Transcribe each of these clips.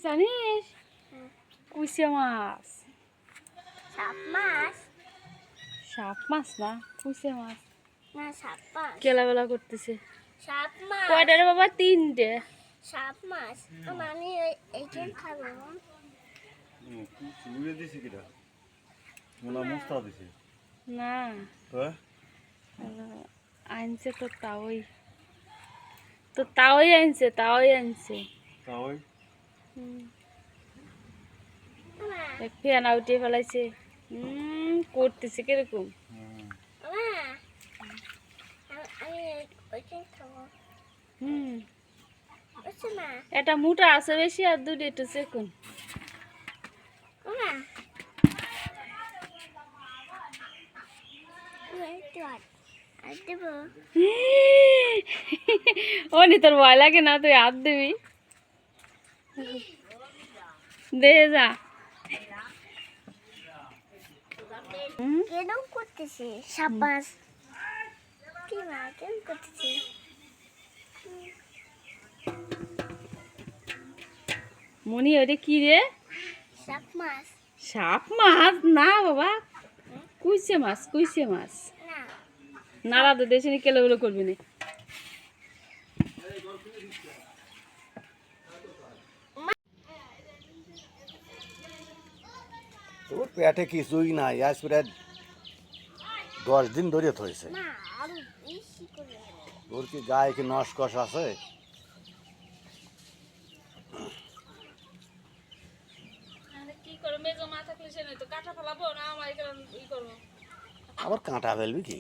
জানিস কুইসে মাছ সাপ মাছ না কুইসে মাছ কেলাবেলা করতেছে কয়টা রে বাবা? তিনটে সাপ মাছ মানে এইখানে খাবো না আনছে তো তাওই আনছে ফেনা উঠিয়ে ফেলাইছে করতেছে কিরকম এটা মোটা আছে বেশি আর দুটো একটু চেকুন ওনি তোর ভয় লাগে না? তুই হাত দিবি দে যা কেন করতেছে সাবাস কি মা কেন করতেছে মনি ওরে কি রে? সাপ মাছ না বাবা, কুইসে মাছ নাড়া তো দেশে কেলেগুলো করবি না। তোর পেটে কিছুই নাই, আজ প্রায় 10 দিন ধরে থইছে। তোর কি গায়ে কি নসকস আছে? আবার কাঁটা ফেলবি কি?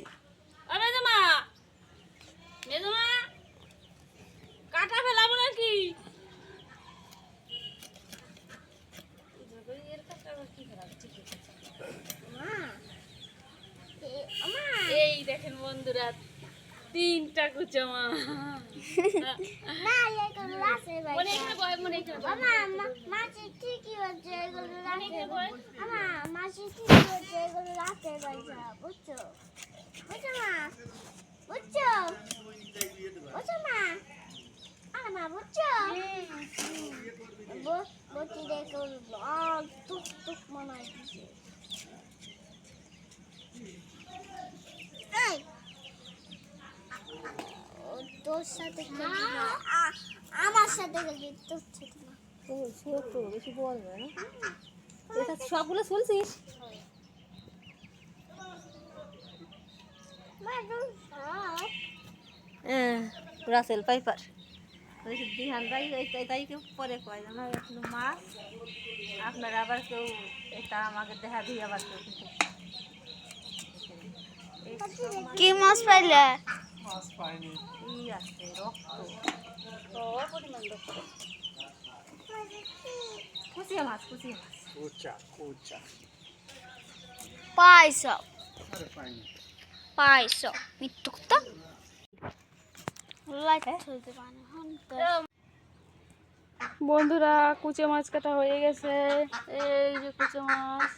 কাটা ফেলাবো নাকি? এই দেখেন বন্ধুরা, 3টা কুচা মাছ। তোর সাথে আমার সাথে তোর সাথে বেশি বলবে না, এটা সবগুলো শুনছিস? রাসেল পাইপার দিহান ভাই তাই কেউ পরে কয় না এখনো মাছ, আপনারা আবার কেউ এটা আমাকে দেখা দিয়ে আবার কেউ কি মাছ পাইলে? ই আছে রক্ত, পরিমাণ রক্ত। কুচিয়া মাছ পাইছ মৃত্যু তো বন্ধুরা কুচে মাছ কাটা হয়ে গেছে। এই যে কুচে মাছ